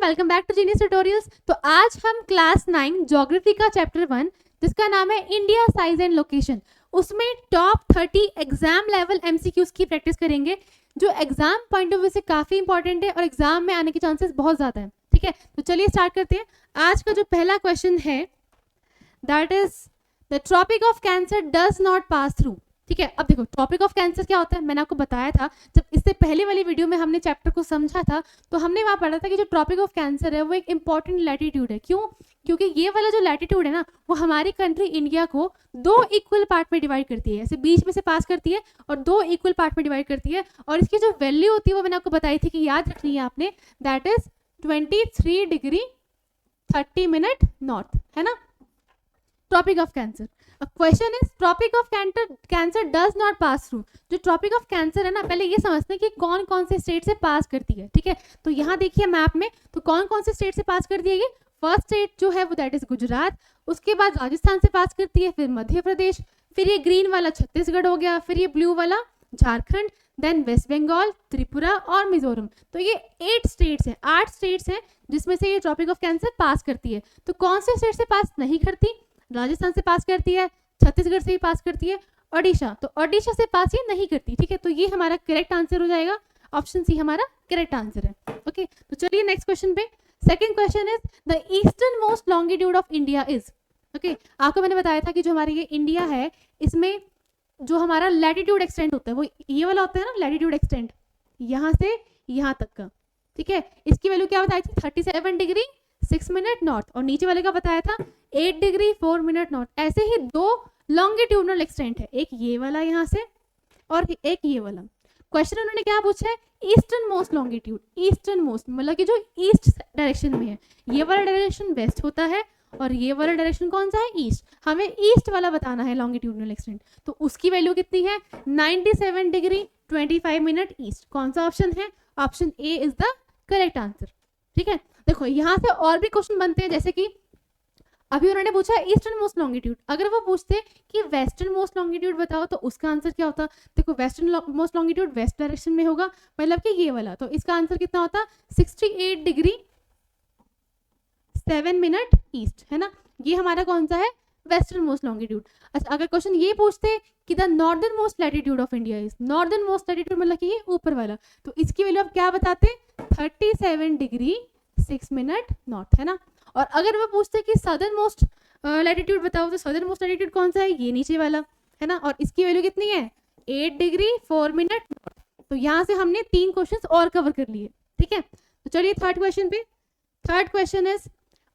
Welcome back to genius tutorials. तो आज हम क्लास 9 ज्योग्राफी का चैप्टर 1 जिसका नाम है इंडिया साइज एंड लोकेशन, उसमें टॉप 30 एग्जाम लेवल एमसीक्यूज की प्रैक्टिस करेंगे जो एग्जाम पॉइंट ऑफ व्यू से काफी इंपॉर्टेंट है और एग्जाम में आने के चांसेस बहुत ज्यादा है। ठीक है, तो चलिए स्टार्ट करते हैं। आज का जो पहला क्वेश्चन है that is the tropic of cancer does not pass through. ठीक है, अब देखो टॉपिक ऑफ कैंसर क्या होता है, मैंने आपको बताया था जब इससे पहले वाली वीडियो में हमने चैप्टर को समझा था, तो हमने वहां पढ़ा था कि जो ट्रॉपिक ऑफ कैंसर है वो एक इंपॉर्टेंट लैटिट्यूड है। क्यों? क्योंकि ये वाला जो लैटिट्यूड है ना वो हमारी कंट्री इंडिया को दो इक्वल पार्ट में डिवाइड करती है, ऐसे बीच में से पास करती है और दो इक्वल पार्ट में डिवाइड करती है। और इसकी जो वैल्यू होती है वो मैंने आपको बताई थी कि याद रखनी है आपने, that is 23 degree 30 minute north, है ना tropic of cancer. Question is tropic of cancer does not pass through. जो ट्रॉपिक ऑफ कैंसर है ना, पहले ये समझते हैं कि कौन कौन से स्टेट से पास करती है। ठीक है, तो यहाँ देखिए मैप में, तो कौन कौन से स्टेट से पास कर दिया। ये फर्स्ट स्टेट जो है वो दैट इज गुजरात, उसके बाद राजस्थान से पास करती है, फिर मध्य प्रदेश, फिर ये ग्रीन वाला छत्तीसगढ़ हो गया, फिर ये ब्लू वाला झारखंड, देन वेस्ट बंगाल, त्रिपुरा और मिजोरम। तो ये 8 स्टेट्स हैं, 8 स्टेट्स हैं जिसमें से ये ट्रॉपिक ऑफ कैंसर पास करती है। तो कौन से स्टेट से पास नहीं करती? राजस्थान से पास करती है, छत्तीसगढ़ से भी पास करती है, ओडिशा, तो ओडिशा से पास ये नहीं करती। ठीक है, तो ये हमारा करेक्ट आंसर हो जाएगा, ऑप्शन सी हमारा करेक्ट आंसर है। ओके, तो चलिए नेक्स्ट क्वेश्चन पे। Second question is the eastern most longitude of India is. Okay, आपको मैंने बताया था कि जो हमारे ये इंडिया है इसमें जो हमारा लैटिट्यूड एक्सटेंड होता है वो ये वाला होता है ना, लैटिट्यूड एक्सटेंड यहाँ से यहाँ तक का। ठीक है, इसकी वैल्यू क्या बताई थी? 37 डिग्री 6 मिनट नॉर्थ, और नीचे वाले का बताया था 8 डिग्री 4 मिनट नॉर्थ। ऐसे ही दो लॉन्गिट्यूडनल एक्सटेंट है, एक ये वाला यहाँ से और एक ये वाला। क्वेश्चन उन्होंने क्या पूछा है? Eastern most longitude. Eastern most मतलब कि जो ईस्ट डायरेक्शन में है, ये वाला डायरेक्शन वेस्ट होता है और ये वाला डायरेक्शन कौन सा है? ईस्ट। हमें ईस्ट वाला बताना है लॉन्गिट्यूडनल एक्सटेंट, तो उसकी वैल्यू कितनी है? 97 डिग्री 25 मिनट ईस्ट। कौन सा ऑप्शन है? Option A is the correct answer. ठीक है, देखो यहाँ से और भी क्वेश्चन बनते हैं, जैसे कि अभी उन्होंने पूछा ईस्टर्न मोस्ट लॉन्गिट्यूड, अगर वो पूछते कि वेस्टर्न मोस्ट लॉन्गिट्यूड बताओ तो उसका आंसर क्या होता? देखो western most longitude west direction में होगा, मतलब कि ये वाला, तो इसका आंसर कितना होता? 68 डिग्री 7 मिनट ईस्ट, है ना। ये हमारा कौन सा है? Western most longitude. अच्छा, अगर क्वेश्चन ये पूछते कि the northern most latitude of India is, northern most latitude मतलब कि ये ऊपर वाला, तो इसकी वैल्यू आप क्या बताते? 37 डिग्री 6 मिनट नॉर्थ, है ना। और अगर वो पूछते कि सदर्न मोस्ट लैटिट्यूड बताओ तो सदर्न मोस्ट लैटिट्यूड कौन सा है? ये नीचे वाला, है ना, और इसकी वैल्यू कितनी है? 8 डिग्री 4 मिनट नॉर्थ। तो यहाँ से हमने 3 क्वेश्चंस और कवर कर लिए। ठीक है, तो चलिए थर्ड क्वेश्चन पे। Third question is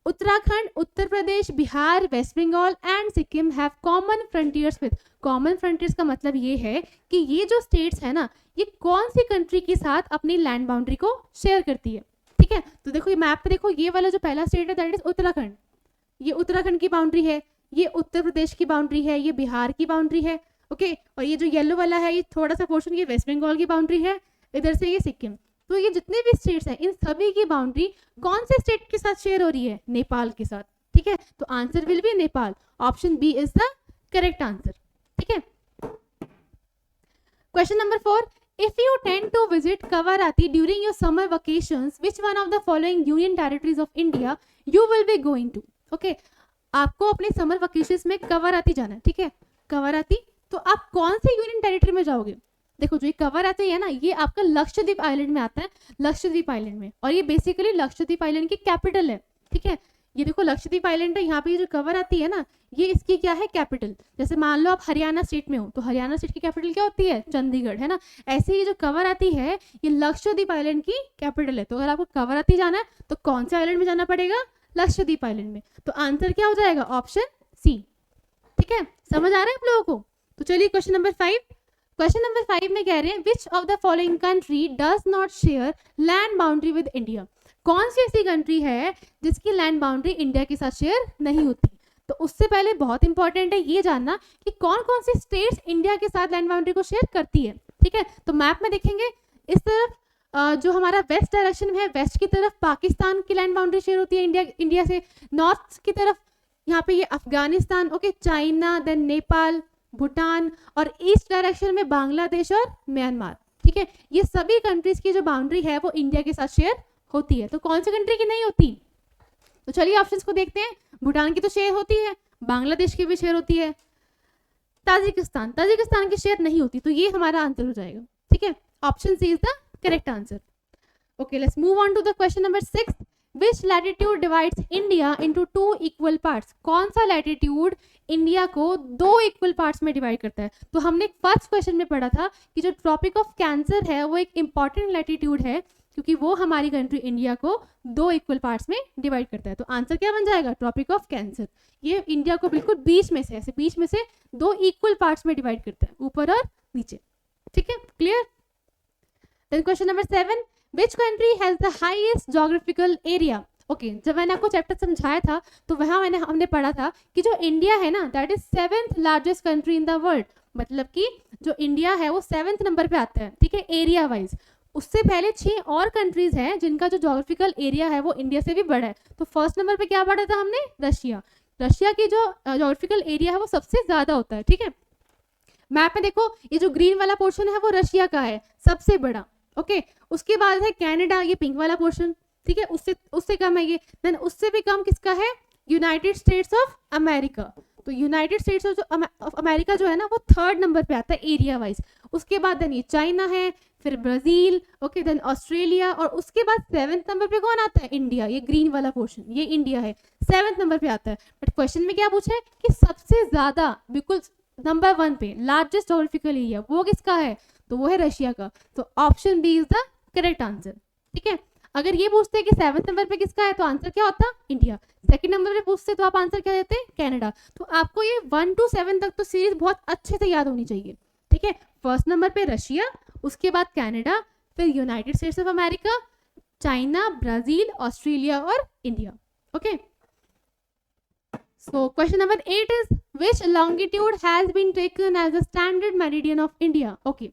Uttarakhand, Uttar Pradesh, Bihar, West Bengal and Sikkim have common frontiers with. Common frontiers का मतलब ये है कि ये जो स्टेट्स है ना, ये कौन सी कंट्री के साथ अपनी लैंड बाउंड्री को शेयर करती है। ठीक है, तो देखो ये मैप पे देखो, ये वाला जो पहला स्टेट है दैट इज उत्तराखंड, ये उत्तराखंड की बाउंड्री है, ये उत्तर प्रदेश की बाउंड्री है, ये बिहार की बाउंड्री है। ओके, और ये जो येलो वाला है ये थोड़ा सा पोर्शन ये वेस्ट बंगाल की बाउंड्री है, इधर से ये सिक्किम। तो ये जितने भी स्टेट्स हैं इन सभी की बाउंड्री कौन से स्टेट के साथ शेयर हो रही है? नेपाल के साथ। ठीक है, तो answer will be Nepal, option B is the correct answer. ठीक है, question number 4, if you tend to visit Kavarati during your summer vacations, which one of the following union territories of India you will be going to? Okay, आपको अपने summer vacations में कवाराती जाना है। ठीक है, कवाराती, तो आप कौन से यूनियन टेरिटरी में जाओगे? देखो जो ये कवाराती है ना, ये आपका लक्षद्वीप आइलैंड में आता है, लक्षद्वीप आइलैंड में, और ये बेसिकली लक्षद्वीप आइलैंड की कैपिटल है। ठीक है, ये देखो लक्षद्वीप आइलैंड है, यहाँ पे जो कवाराती है ना ये इसकी क्या है? कैपिटल। जैसे मान लो आप हरियाणा स्टेट में हो तो हरियाणा स्टेट की कैपिटल क्या होती है? चंडीगढ़, है ना। ऐसे ही जो कवाराती है ये लक्षद्वीप आइलैंड की कैपिटल है। तो अगर आपको कवाराती जाना है तो कौन से आइलैंड में जाना पड़ेगा? लक्षद्वीप आइलैंड में। तो आंसर क्या हो जाएगा? Option C. ठीक है, समझ आ रहा है आप लोगों को? तो चलिए क्वेश्चन नंबर 5। क्वेश्चन नंबर 5 में कह रहे हैं which of the following country does not share land boundary with India. कौन सी ऐसी कंट्री है जिसकी लैंड बाउंड्री इंडिया के साथ शेयर नहीं होती? तो उससे पहले बहुत इंपॉर्टेंट है ये जानना कि कौन कौन सी स्टेट्स इंडिया के साथ लैंड बाउंड्री को शेयर करती है। ठीक है, तो मैप में देखेंगे इस तरफ जो हमारा वेस्ट डायरेक्शन में है, वेस्ट की तरफ पाकिस्तान की लैंड बाउंड्री शेयर होती है इंडिया से। नॉर्थ की तरफ यहाँ पे ये Afghanistan, okay, China, then Nepal, Bhutan, और ईस्ट डायरेक्शन में बांग्लादेश और म्यांमार। ठीक है, ये सभी कंट्रीज की जो बाउंड्री है वो इंडिया के साथ शेयर होती है, तो कौन सी कंट्री की नहीं होती? तो चलिए ऑप्शंस को देखते हैं। भूटान की तो शेयर होती है, बांग्लादेश की भी शेयर होती है, ताजिकिस्तान की शेयर नहीं होती, तो ये हमारा आंसर हो जाएगा। ठीक है, option C is the correct answer. Okay, let's move on to the question number 6। Which latitude divides India into 2 equal parts? कौन सा लैटिट्यूड इंडिया को 2 इक्वल पार्ट्स में डिवाइड करता है? तो हमने फर्स्ट क्वेश्चन में पढ़ा था कि जो ट्रॉपिक ऑफ कैंसर है वो एक इंपॉर्टेंट लैटिट्यूड है, क्योंकि वो हमारी कंट्री इंडिया को 2 इक्वल पार्ट्स में डिवाइड करता है। तो आंसर क्या बन जाएगा? Tropic of cancer. ये इंडिया को बिल्कुल बीच में से, ऐसे बीच में से 2 इक्वल पार्ट्स में डिवाइड करता है, ऊपर और नीचे। ठीक है, clear? Then question number 7, which country has the highest geographical area? Okay, जब मैंने आपको चैप्टर समझाया था तो वहाँ हमने पढ़ा था कि जो इंडिया है ना, that is 7th largest country in the world. मतलब कि जो इंडिया है वो 7th नंबर पे आता है, ठीक है, एरिया वाइज। उससे पहले 6 और कंट्रीज हैं जिनका जो ज्योग्राफिकल एरिया है वो इंडिया से भी बड़ा है। तो फर्स्ट नंबर पे क्या पढ़ा था हमने? रशिया। रशिया की जो ज्योग्राफिकल एरिया है वो सबसे ज्यादा होता है। ठीक है, मैप में देखो ये जो ग्रीन वाला पोर्शन है वो रशिया का है, सबसे बड़ा। ओके, उसके बाद है कनाडा, ये पिंक वाला पोर्शन। ठीक है, उससे कम है ये। देन उससे भी कम किसका है? United States of America. तो यूनाइटेड स्टेट्स ऑफ अमेरिका जो है ना वो 3rd नंबर पे आता है एरिया वाइज। उसके बाद देन ये चाइना है, फिर ब्राजील, ओके, देन ऑस्ट्रेलिया, और उसके बाद 7th नंबर पे कौन आता है? इंडिया। ये ग्रीन वाला पोर्शन ये इंडिया है, 7th नंबर पे आता है। बट क्वेश्चन में क्या पूछा है कि सबसे ज्यादा, बिल्कुल नंबर 1 पे लार्जेस्ट ज्योग्राफिकल एरिया वो किसका है? तो वो है रशिया का। तो option B is the correct answer. ठीक है, अगर ये पूछते हैं कि 7th नंबर पे किसका है तो आंसर क्या होता? इंडिया। 2nd नंबर पे पूछते तो आप आंसर क्या देते? कनाडा। तो आपको ये 1 to 7 तक तो सीरीज बहुत अच्छे से याद होनी चाहिए। ठीक है, फर्स्ट नंबर पे रशिया, उसके बाद कनाडा, फिर United States of America, China, Brazil, Australia और India. Okay, so question number 8 is which longitude has been taken as the standard meridian of India? Okay,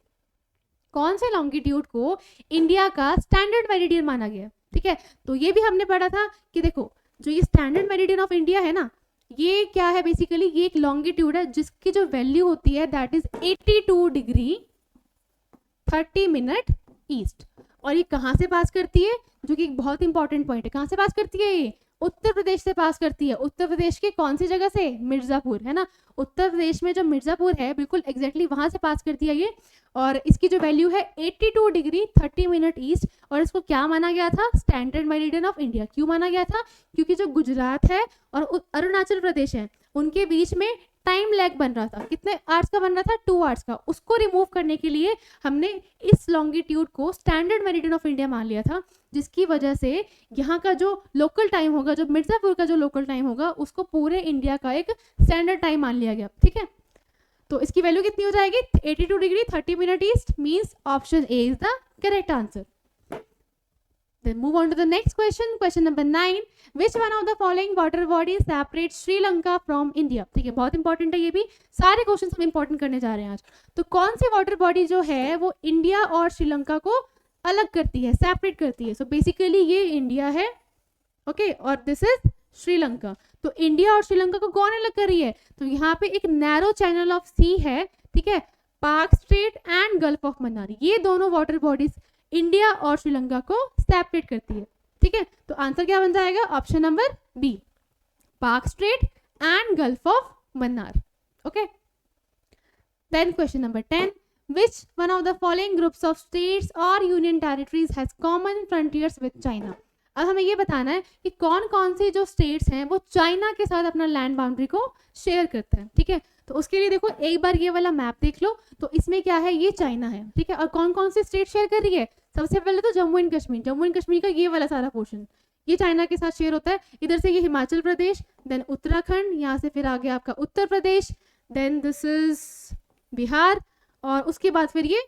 कौन से लॉन्गिट्यूड को इंडिया का standard meridian माना गया? ठीक है, तो ये भी हमने पढ़ा था कि देखो जो ये स्टैंडर्ड मेरिडियन ऑफ इंडिया है ना, ये क्या है? बेसिकली ये एक लॉन्गिट्यूड है जिसकी जो वैल्यू होती है that is 82 degree 30 minute east. और ये कहाँ से पास करती है? जो कि एक बहुत इंपॉर्टेंट पॉइंट है, कहाँ से पास करती है? ये उत्तर प्रदेश से पास करती है। उत्तर प्रदेश के कौन सी जगह से? मिर्जापुर, है ना। उत्तर प्रदेश में जो मिर्जापुर है बिल्कुल एग्जैक्टली वहां से पास करती है ये। और इसकी जो वैल्यू है 82 डिग्री 30 मिनट ईस्ट। और इसको क्या माना गया था? Standard meridian of India. क्यों माना गया था? क्योंकि जो गुजरात है और अरुणाचल प्रदेश है उनके बीच में टाइम लैग बन रहा था। कितने आवर्स का बन रहा था? 2 आवर्स का। उसको रिमूव करने के लिए हमने इस लॉन्गिट्यूड को स्टैंडर्ड मेरिडियन ऑफ इंडिया मान लिया था, जिसकी वजह से यहाँ का जो लोकल टाइम होगा, जो मिर्जापुर का जो लोकल टाइम होगा, उसको पूरे इंडिया का एक स्टैंडर्ड टाइम मान लिया गया। ठीक है, तो इसकी वैल्यू कितनी हो जाएगी? 82 degree 30 minute east, means option A is the correct answer. Then move on to the next question. Question number 9. Which one of the following water bodies separates Sri Lanka from India? ठीक है, बहुत important है ये भी। सारे question हम important करने जा रहे हैं आज। तो कौन सी वाटर बॉडी जो है वो इंडिया और श्रीलंका को अलग करती है, सेपरेट करती है? सो बेसिकली ये इंडिया है, ओके, और दिस इज श्रीलंका। तो इंडिया और श्रीलंका को कौन अलग कर रही है? तो यहाँ पे एक नैरो चैनल ऑफ सी है, ठीक है, park strait and gulf of Mannar. ये दोनों वाटर बॉडीज इंडिया और श्रीलंका को सेपरेट करती है। ठीक है, तो आंसर क्या बन जाएगा? Option number B, Palk strait and gulf of Mannar. Okay, then question number 10. Which one of the following groups of states or union territories has common frontiers with China? अब हमें ये बताना है कि कौन कौन सी जो स्टेट्स हैं वो चाइना के साथ अपना लैंड बाउंड्री को शेयर करते हैं। ठीक है, तो उसके लिए देखो एक बार ये वाला मैप देख लो। तो इसमें क्या है? ये चाइना है। ठीक है, और कौन कौन सी स्टेट शेयर कर रही है? सबसे पहले तो जम्मू एंड कश्मीर। जम्मू एंड कश्मीर का ये वाला सारा पोर्शन ये चाइना के साथ शेयर होता है। इधर से ये हिमाचल प्रदेश, देन उत्तराखंड, यहाँ से फिर आगे आपका Uttar Pradesh, then this is Bihar, और उसके बाद फिर ये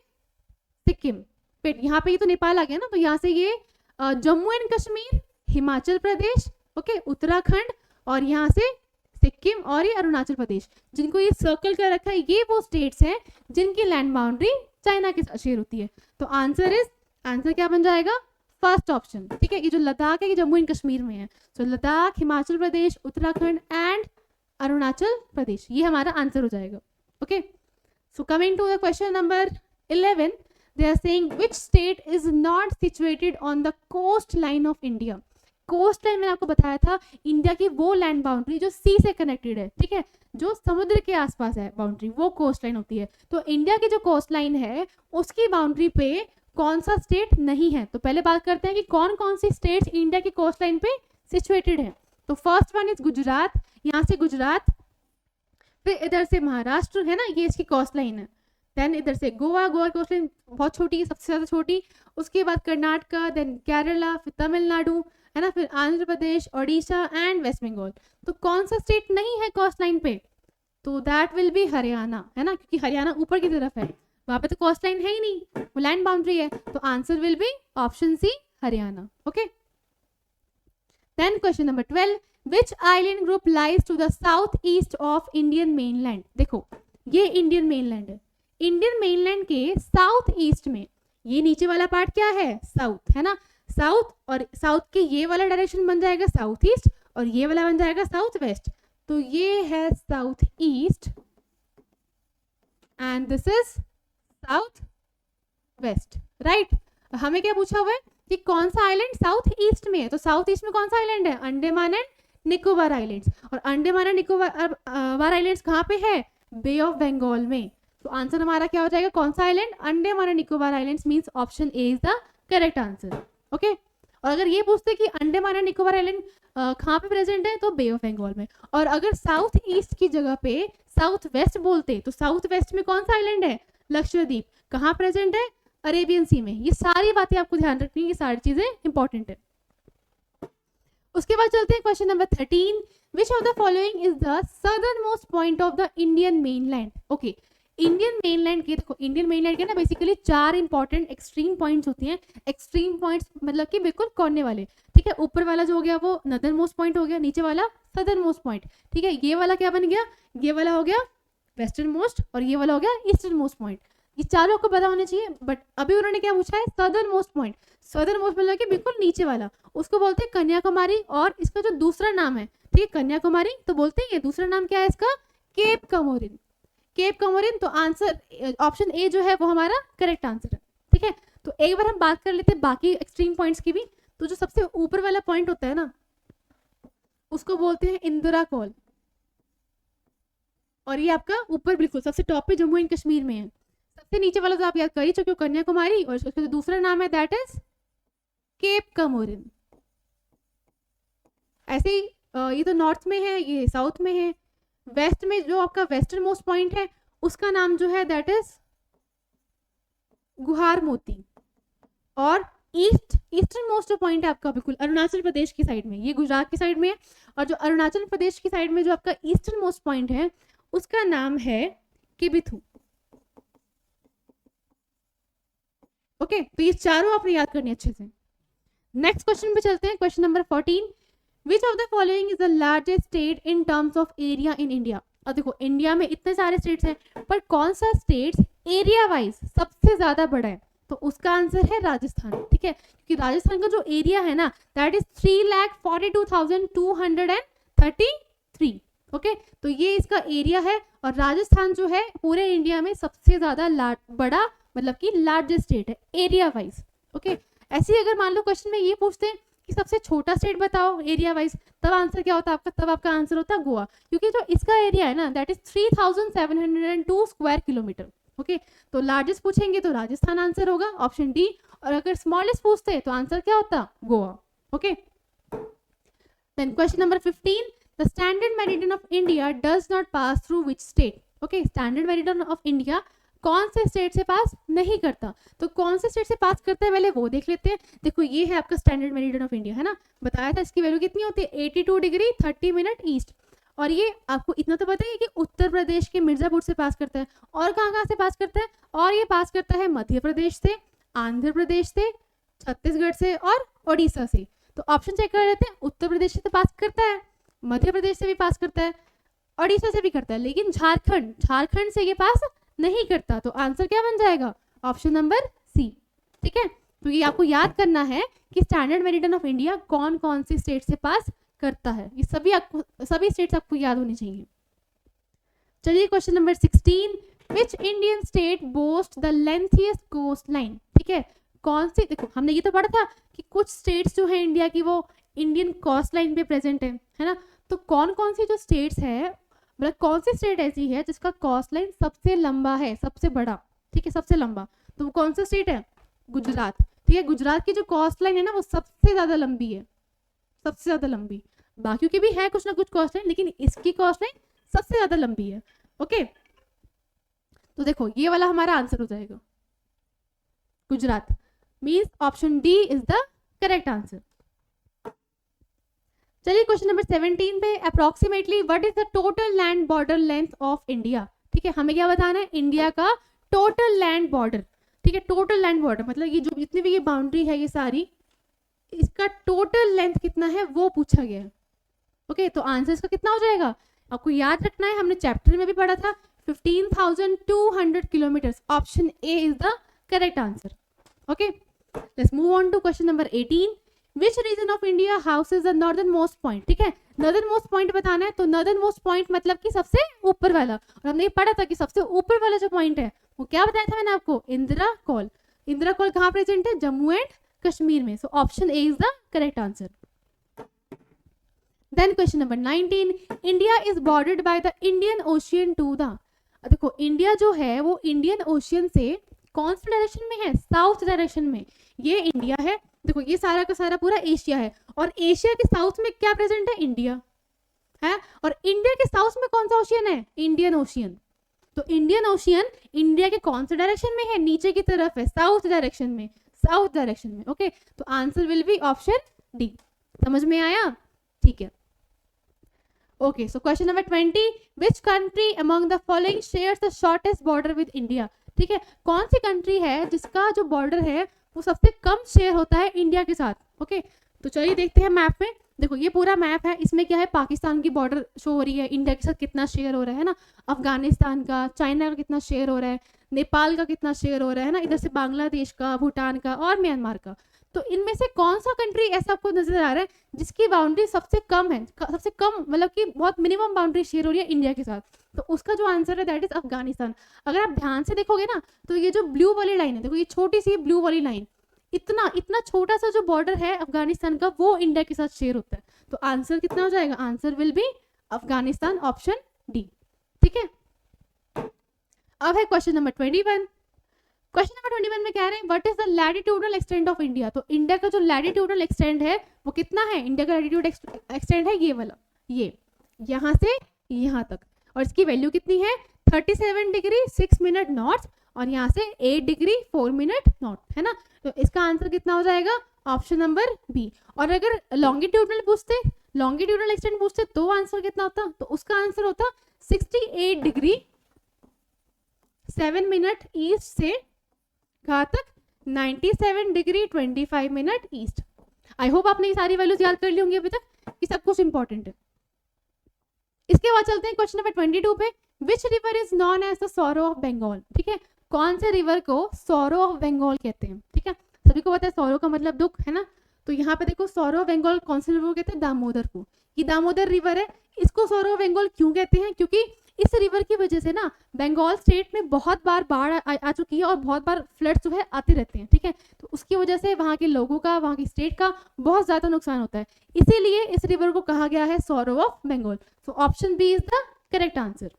सिक्किम। फिर यहाँ पे ये तो नेपाल आ गया ना, तो यहाँ से ये जम्मू एंड कश्मीर, हिमाचल प्रदेश, ओके, उत्तराखंड, और यहाँ से सिक्किम, और ये अरुणाचल प्रदेश, जिनको ये सर्कल कर रखा है, ये वो स्टेट्स हैं जिनकी लैंड बाउंड्री चाइना के साथ शेयर होती है। तो आंसर क्या बन जाएगा? First option. ठीक है, ये जो लद्दाख है ये जम्मू एंड कश्मीर में है। तो लद्दाख, हिमाचल प्रदेश, उत्तराखंड एंड अरुणाचल प्रदेश, ये हमारा आंसर हो जाएगा। Okay, so coming to the question number 11. They are saying which state is not situated on the coast line of India. Coast line मैंने आपको बताया था इंडिया की वो लैंड बाउंड्री जो सी से कनेक्टेड है, ठीक है, जो समुद्र के आसपास है बाउंड्री, वो कोस्ट लाइन होती है। तो इंडिया की जो कोस्ट लाइन है उसकी बाउंड्री पे कौन सा स्टेट नहीं है। तो पहले बात करते हैं कि कौन कौन सी स्टेट्स इंडिया की कोस्ट लाइन पे सिचुएटेड है। तो फर्स्ट वन इज गुजरात, यहाँ से गुजरात, फिर इधर से महाराष्ट्र है ना, ये इसकी कोस्ट लाइन है। देन इधर से गोवा, गोवा की कोस्ट लाइन बहुत छोटी है, सबसे ज़्यादा छोटी। उसके बाद कर्नाटका, देन केरला, फिर तमिलनाडु है ना, फिर आंध्र प्रदेश, ओडिशा एंड वेस्ट बंगाल। तो कौन सा स्टेट नहीं है कोस्ट लाइन पे? तो दैट विल बी हरियाणा, है ना, क्योंकि हरियाणा ऊपर की तरफ है, वहां पे तो कोस्ट लाइन है ही नहीं, वो लैंड बाउंड्री है। तो answer will be option C, Haryana. Okay, then question number 12, which island group lies to the south east of Indian mainland. देखो ये इंडियन मेनलैंड है, इंडियन मेनलैंड के साउथ ईस्ट में ये नीचे वाला पार्ट क्या है? साउथ, है ना, साउथ, और साउथ के ये वाला डायरेक्शन बन जाएगा साउथ ईस्ट और ये वाला बन जाएगा साउथ वेस्ट। तो ये है south east and this is south west, right. हमें क्या पूछा हुआ है कि कौन सा आइलैंड साउथ ईस्ट में है। तो साउथ ईस्ट में कौन सा आइलैंड है? Andaman and Nicobar islands. और अंडमान एंड निकोबार आइलैंड्स कहाँ पे है? बे ऑफ बंगाल में। तो आंसर हमारा क्या हो जाएगा? कौन सा island? Andaman and Nicobar islands, means option A is the correct answer. Okay, और अगर ये पूछते कि अंडमान एंड निकोबार आइलैंड कहाँ पे प्रेजेंट है, तो बे ऑफ बंगाल में। और अगर साउथ ईस्ट की जगह पे साउथ वेस्ट बोलते तो साउथ वेस्ट में कौन सा आइलैंड है? लक्षद्वीप। कहाँ प्रेजेंट है? अरेबियन सी में। ये सारी बातें आपको ध्यान रखनी है, ये सारी चीजें इंपॉर्टेंट है। उसके बाद चलते हैं question number 13, which of the following is the southern most point of the Indian mainland. Okay, Indian mainland के, देखो इंडियन मेनलैंड के ना बेसिकली 4 इंपॉर्टेंट एक्सट्रीम पॉइंट्स होती हैं। एक्सट्रीम पॉइंट्स मतलब कि बिल्कुल कोने वाले, ठीक है। ऊपर वाला जो हो गया वो नदर्न मोस्ट पॉइंट हो गया, नीचे वाला सदर्न मोस्ट पॉइंट, ठीक है। ये वाला क्या बन गया? ये वाला हो गया वेस्टर्न मोस्ट और ये वाला हो गया ईस्टर्न मोस्ट पॉइंट। ये चारों को पता होने चाहिए, बट अभी उन्होंने क्या पूछा है? Southern most point. Southern most मतलब कि बिल्कुल नीचे वाला, उसको बोलते हैं कन्याकुमारी। और इसका जो दूसरा नाम है, ठीक है, कन्याकुमारी, तो बोलते हैं ये दूसरा नाम क्या है इसका? केप कमोरिन। केप कमोरिन। तो आंसर ऑप्शन ए जो है वो हमारा करेक्ट आंसर है, ठीक है। तो एक बार हम बात कर लेते हैं बाकी एक्सट्रीम पॉइंट्स की भी। तो जो सबसे ऊपर वाला पॉइंट होता है ना, उसको बोलते हैं इंदिरा कॉल। और ये आपका ऊपर बिल्कुल सबसे टॉप पे जम्मू एंड कश्मीर में है। सबसे नीचे वाला तो आप याद कर ही चुके हो, कन्याकुमारी, और उसका जो दूसरा नाम है दैट इज केप कमोरिन। ऐसे ही ये तो नॉर्थ में है, ये साउथ में है। वेस्ट में जो आपका वेस्टर्न मोस्ट पॉइंट है उसका नाम जो है दैट इज गुहार मोती। और ईस्टर्न मोस्ट पॉइंट है आपका बिल्कुल अरुणाचल प्रदेश की साइड में, ये गुजरात की साइड में है। और जो अरुणाचल प्रदेश की साइड में जो आपका ईस्टर्न मोस्ट पॉइंट है उसका नाम है किबिथु। ओके, तो ये चारों आपने याद करनी अच्छे से। नेक्स्ट क्वेश्चन पे चलते हैं, question number 14, which of the following is the largest state in terms of area in India. अब देखो इंडिया में इतने सारे स्टेट्स हैं, पर कौन सा स्टेट एरिया वाइज सबसे ज्यादा बड़ा है? तो उसका आंसर है राजस्थान, ठीक है, क्योंकि राजस्थान का जो एरिया है ना दैट इज 3,42,233। ओके, तो ये इसका एरिया है। और राजस्थान जो है पूरे इंडिया में सबसे ज्यादा बड़ा, मतलब कि लार्जेस्ट स्टेट है एरिया वाइज। ओके, ऐसे ही अगर मान लो क्वेश्चन में ये पूछते हैं कि सबसे छोटा स्टेट बताओ एरिया वाइज, तब आंसर क्या होता है आपका? तब आपका आंसर होता है गोवा, क्योंकि जो इसका एरिया है ना that is 3,702 square kilometre. Okay, तो लार्जेस्ट पूछेंगे तो राजस्थान आंसर होगा, ऑप्शन डी। और अगर स्मॉलेस्ट पूछते हैं तो आंसर क्या होता? Goa. Okay, then question number 15, the standard meridian of India does not pass through which state. Okay, standard meridian of India कौन से स्टेट से पास नहीं करता? तो कौन से स्टेट से पास करता है पहले वो देख लेते हैं। देखो ये है आपका स्टैंडर्ड मेरिडियन ऑफ इंडिया, है ना, बताया था इसकी वैल्यू कितनी होती है? 82 डिग्री 30 मिनट ईस्ट। और ये आपको इतना तो पता है कि उत्तर प्रदेश के मिर्जापुर से पास करता है। और कहाँ से पास करता है? और ये पास करता है मध्य प्रदेश से, आंध्र प्रदेश से, छत्तीसगढ़ से और ओडिशा से। तो ऑप्शन चेक कर लेते हैं, उत्तर प्रदेश से तो पास करता है, मध्य प्रदेश से भी पास करता है, ओडिशा से भी करता है, लेकिन झारखंड से ये पास नहीं करता। तो आंसर क्या बन जाएगा? ऑप्शन नंबर सी, ठीक है। तो ये आपको याद करना है कि स्टैंडर्ड मेरिडियन ऑफ इंडिया कौन कौन सी स्टेट से पास करता है, ये सभी स्टेट्स आपको याद होनी चाहिए। चलिए question number 16, which Indian state boast the lengthiest coastline, ठीक है, कौन सी, देखो हमने ये तो पढ़ा था कि कुछ स्टेट्स जो है इंडिया की वो इंडियन कोस्ट लाइन पे प्रेजेंट है ना, तो कौन कौन सी जो स्टेट्स है, मतलब कौन सी स्टेट ऐसी है जिसका कोस्ट लाइन सबसे लंबा है, सबसे बड़ा, ठीक है, सबसे लंबा, तो वो कौन सा स्टेट है, गुजरात, ठीक है, गुजरात की जो कोस्ट लाइन है ना वो सबसे ज्यादा लंबी है, सबसे ज्यादा लंबी, बाकियों की भी है कुछ ना कुछ कोस्ट लाइन, लेकिन इसकी कोस्ट लाइन सबसे ज्यादा लंबी है, ओके। तो देखो ये वाला हमारा आंसर हो जाएगा Gujarat, means option D is the correct answer. चलिए क्वेश्चन नंबर 17 पे, approximately what is the total land border length of India, ठीक है, हमें क्या बताना है, इंडिया का टोटल लैंड बॉर्डर, ठीक है, टोटल लैंड बॉर्डर मतलब ये जो जितनी भी ये बाउंड्री है ये सारी, इसका टोटल लेंथ कितना है वो पूछा गया है, ओके। तो आंसर इसका कितना हो जाएगा, आपको याद रखना है, हमने चैप्टर में भी पढ़ा था 15,200 kilometre, option A is the correct answer, okay. Let's move on to question number 18, which region of India houses the northern most point, ठीक है, नॉर्दर्न मोस्ट पॉइंट बताना है, तो नॉर्दर्न मोस्ट पॉइंट मतलब कि सबसे ऊपर वाला, और हमने ये पढ़ा था कि सबसे ऊपर वाला जो पॉइंट है वो क्या बताया था मैंने आपको, इंदिरा कॉल, इंदिरा कॉल कहाँ प्रेजेंट है, जम्मू एंड कश्मीर में, so option A is the correct answer. Then question number 19, India is bordered by the Indian ocean to the, देखो इंडिया जो है वो इंडियन ओशियन से कौन सी डायरेक्शन में है, साउथ डायरेक्शन में, ये इंडिया है, देखो ये सारा का सारा पूरा एशिया है, और एशिया के साउथ में क्या प्रेजेंट है, इंडिया है, और इंडिया के साउथ में कौन सा ओशियन है, इंडियन ओशियन, तो इंडियन ओशियन इंडिया के कौन से डायरेक्शन में है, नीचे की तरफ है, साउथ डायरेक्शन में, साउथ डायरेक्शन में, ओके। तो answer will be option D, समझ में आया, ठीक है, okay. So question number 20, which country among the following shares the shortest border with India, ठीक है, कौन सी कंट्री है जिसका जो बॉर्डर है वो सबसे कम शेयर होता है इंडिया के साथ, ओके। तो चलिए देखते हैं मैप में, देखो ये पूरा मैप है, इसमें क्या है, पाकिस्तान की बॉर्डर शो हो रही है, इंडिया के साथ कितना शेयर हो रहा है ना, अफगानिस्तान का, चाइना का कितना शेयर हो रहा है, नेपाल का कितना शेयर हो रहा है ना, इधर से बांग्लादेश का, भूटान का और म्यांमार का, तो इनमें से कौन सा कंट्री ऐसा आपको नजर आ रहा है जिसकी बाउंड्री सबसे कम है, सबसे कम मतलब कि बहुत मिनिमम बाउंड्री शेयर हो रही है इंडिया के साथ, तो उसका जो आंसर है दैट इज अफगानिस्तान। अगर आप ध्यान से देखोगे ना तो ये जो ब्लू वाली लाइन है, देखो ये छोटी सी ब्लू वाली लाइन, इतना इतना छोटा सा जो बॉर्डर है अफगानिस्तान का वो इंडिया के साथ शेयर होता है, तो आंसर कितना हो जाएगा, answer will B Afghanistan, option D, ठीक है। अब है क्वेश्चन नंबर 21, क्वेश्चन नंबर 21 में कह रहे हैं what is the latitudinal extent of India, तो इंडिया का जो लैटिट्यूडनल एक्सटेंट है वो कितना है, इंडिया का लैटिट्यूड एक्सटेंट है ये वाला, ये यहाँ से यहाँ तक, और इसकी वैल्यू कितनी है 37 डिग्री 6 मिनट नॉर्थ, और यहाँ से 8 डिग्री 4 मिनट नॉर्थ, है ना, तो इसका आंसर कितना हो जाएगा, ऑप्शन नंबर बी। और अगर लॉन्गिट्यूडनल पूछते, लॉन्गिट्यूडनल एक्सटेंट पूछते तो आंसर कितना होता, तो उसका आंसर होता 68 डिग्री 7 मिनट ईस्ट से कहाँ तक 97 degree 25 minute east. I hope आपने ये सारी वैल्यूज याद कर ली होंगी अभी तक, ये सब कुछ इंपॉर्टेंट है। इसके बाद चलते हैं क्वेश्चन नंबर 22 पे, which river is known as the sorrow of Bengal, ठीक है, कौन से रिवर को सॉरो ऑफ बंगाल कहते हैं, ठीक है, सभी को पता है सॉरो का मतलब दुख है ना, तो यहाँ पे देखो सॉरो ऑफ बंगाल कौन से रिवर को कहते हैं, दामोदर को, ये दामोदर रिवर है, इसको सॉरो ऑफ बंगाल क्यों कहते हैं, क्योंकि इस रिवर की वजह से ना बंगाल स्टेट में बहुत बार बाढ़ आ चुकी है और बहुत बार फ्लड जो है आते रहते हैं, ठीक है, तो उसकी वजह से वहाँ के लोगों का, वहाँ की स्टेट का बहुत ज्यादा नुकसान होता है, इसीलिए इस रिवर को कहा गया है sorrow of Bengal, so option B is the correct answer.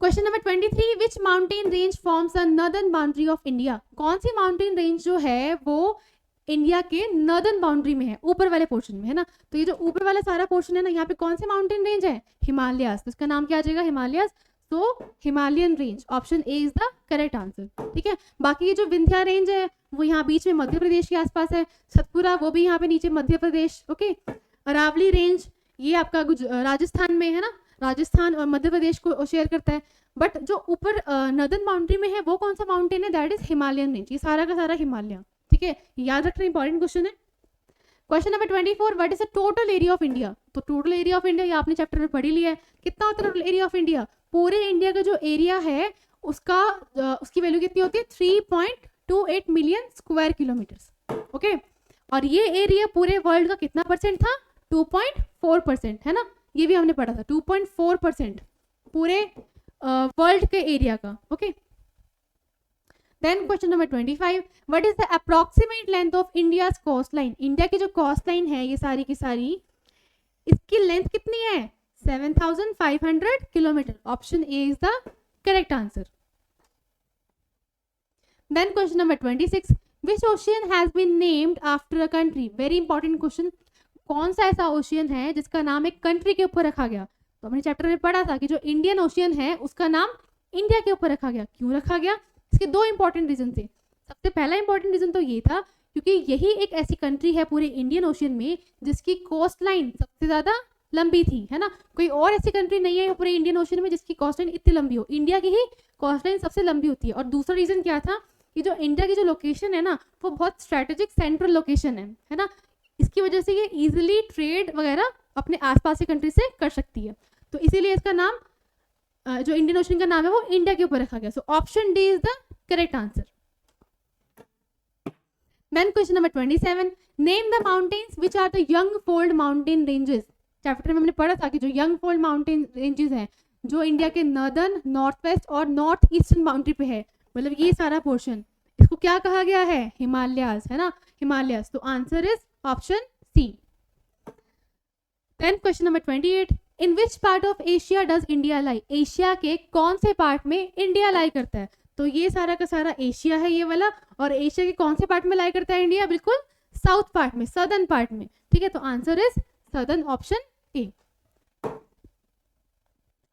Question number 23, which mountain range forms the northern boundary of India, कौन सी माउंटेन रेंज जो है वो इंडिया के नॉर्दर्न बाउंड्री में है, ऊपर वाले पोर्शन में है ना, तो ये जो ऊपर वाला सारा पोर्शन है ना, यहाँ पे कौन से माउंटेन रेंज है, हिमालयास, तो इसका नाम क्या आ जाएगा, हिमालयास, तो Himalayan range, option A is the correct answer, ठीक है। बाकी ये जो विंध्या रेंज है वो यहाँ बीच में मध्य प्रदेश के आसपास है, सतपुरा वो भी यहाँ पे नीचे मध्य प्रदेश, ओके। अरावली रेंज ये आपका राजस्थान में है ना, राजस्थान और मध्य प्रदेश को शेयर करता है, बट जो ऊपर नॉर्दर्न बाउंड्री में है वो कौन सा माउंटेन है, दैट इज हिमालयन रेंज, ये सारा का सारा हिमालय, ठीक है, याद रखना इंपॉर्टेंट क्वेश्चन है। Question number 24, what is the total area of India, तो टोटल एरिया ऑफ इंडिया ये आपने चैप्टर में पढ़ी लिया है, कितना होता है टोटल एरिया ऑफ इंडिया, पूरे इंडिया का जो एरिया है उसका उसकी वैल्यू कितनी होती है 3.28 मिलियन स्क्वायर किलोमीटर्स, ओके, और ये एरिया पूरे वर्ल्ड का कितना परसेंट था, 2.4% है ना, ये भी हमने पढ़ा था 2.4%, पूरे वर्ल्ड के एरिया का. Okay. Then question number 25, what is the approximate length of India's coast line. India की जो कोस्ट लाइन है ये सारी की सारी, इसकी लेंथ कितनी है? 7500 kilometre. Option A is the correct answer. Then question number 26, which ocean has been named after a country. Very important question. कौन सा ऐसा ओशियन है जिसका नाम एक कंट्री के ऊपर रखा गया? तो हमने चैप्टर में पढ़ा था कि जो इंडियन ओशियन है उसका नाम इंडिया के ऊपर रखा गया. क्यों रखा गया? इसके दो इंपॉर्टेंट रीजन थे. सबसे पहला इंपॉर्टेंट रीजन तो ये था क्योंकि यही एक ऐसी कंट्री है पूरे इंडियन ओशियन में जिसकी कोस्ट लाइन सबसे ज्यादा लंबी थी, है ना. कोई और ऐसी कंट्री नहीं है पूरे इंडियन ओशियन में जिसकी कोस्ट लाइन इतनी लंबी हो. इंडिया की ही कोस्ट लाइन सबसे लंबी होती है. और दूसरा रीजन क्या था कि जो इंडिया की जो लोकेशन है ना वो बहुत स्ट्रेटेजिक सेंट्रल लोकेशन है ना. इसकी वजह से ये इजीली ट्रेड वगैरह अपने आसपास की कंट्री से कर सकती है. तो इसीलिए इसका नाम जो इंडियन ओशन का नाम है वो इंडिया के ऊपर रखा गया. So option D is the correct answer. Then question number 27, name the mountains which are the young fold mountain ranges. Chapter में हमने पढ़ा था कि जो यंग फोल्ड माउंटेन रेंजेस हैं जो इंडिया के नॉर्दर्न, नॉर्थ वेस्ट और नॉर्थ ईस्टर्न बाउंड्री पे है, मतलब ये सारा पोर्शन, इसको क्या कहा गया है? हिमालयाज, है ना, हिमालयाज. तो answer is option C. Then question number 28, in which part of Asia does India lie. Asia के कौन से पार्ट में इंडिया लाई करता है? तो ये सारा का सारा एशिया है ये वाला. और एशिया के कौन से पार्ट में लाई करता है इंडिया? बिल्कुल साउथ पार्ट में, सदर्न पार्ट में. ठीक है, तो answer is southern, option A.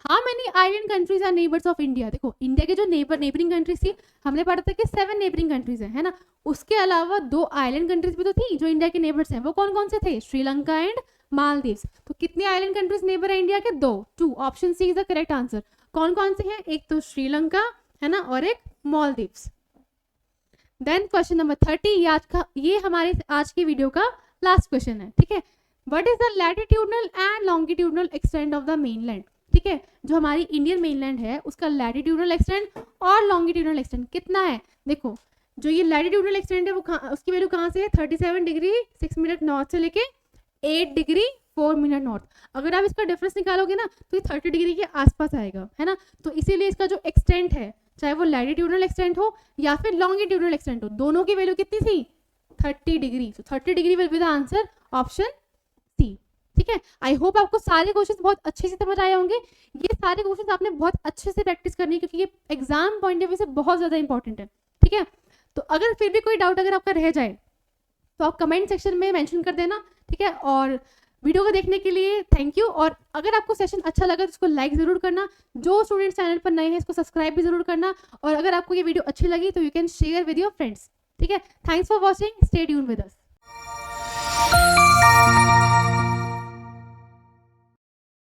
How many island countries are neighbours of India. देखो इंडिया के जो नेबरिंग कंट्रीज थी हमने पढ़ा था कि 7 नेबरिंग कंट्रीज है ना. उसके अलावा 2 आइलैंड कंट्रीज भी तो थी जो इंडिया के नेबर्स हैं. वो कौन कौन से थे? श्रीलंका एंड मालदीव्स. तो कितने आइलैंड कंट्रीज नेबर है इंडिया के? 2. Option C is the correct answer. कौन कौन से हैं? एक तो श्रीलंका है ना और एक मालदीव्स. देन क्वेश्चन नंबर 30, ये हमारे आज की वीडियो का लास्ट क्वेश्चन है. ठीक है, what is the latitudinal and longitudinal extent of the mainland. ठीक है, जो हमारी इंडियन मेनलैंड है उसका लैटिट्यूडनल एक्सटेंट और लॉन्गिट्यूडनल एक्सटेंट कितना है? देखो जो ये लैटिट्यूडनल एक्सटेंट है वो उसकी वैल्यू कहाँ से है? 37 डिग्री 6 मिनट नॉर्थ से लेके 8 डिग्री 4 मिनट नॉर्थ. अगर आप इसका डिफरेंस निकालोगे ना तो ये 30 डिग्री के आसपास आएगा, है ना. तो इसीलिए इसका जो एक्सटेंट है चाहे वो लैटिट्यूडनल एक्सटेंट हो या फिर लॉन्गिट्यूडनल एक्सटेंट हो, दोनों की वैल्यू कितनी थी? 30 डिग्री. तो 30 degree will be the answer, option C. ठीक है, आई होप आपको सारे क्वेश्चन बहुत अच्छे से समझ आए होंगे. ये सारे क्वेश्चन आपने बहुत अच्छे से प्रैक्टिस करनी है क्योंकि ये एग्जाम पॉइंट ऑफ व्यू से बहुत ज्यादा इंपॉर्टेंट है. ठीक है, तो अगर फिर भी कोई डाउट अगर आपका रह जाए तो आप कमेंट सेक्शन में मेंशन कर देना. ठीक है, और वीडियो को देखने के लिए थैंक यू. और अगर आपको सेशन अच्छा लगा तो इसको लाइक जरूर करना. जो स्टूडेंट्स चैनल पर नए हैं इसको सब्सक्राइब भी जरूर करना. और अगर आपको ये वीडियो अच्छी लगी तो you can share with your friends. ठीक है, thanks for watching, stay tuned with us.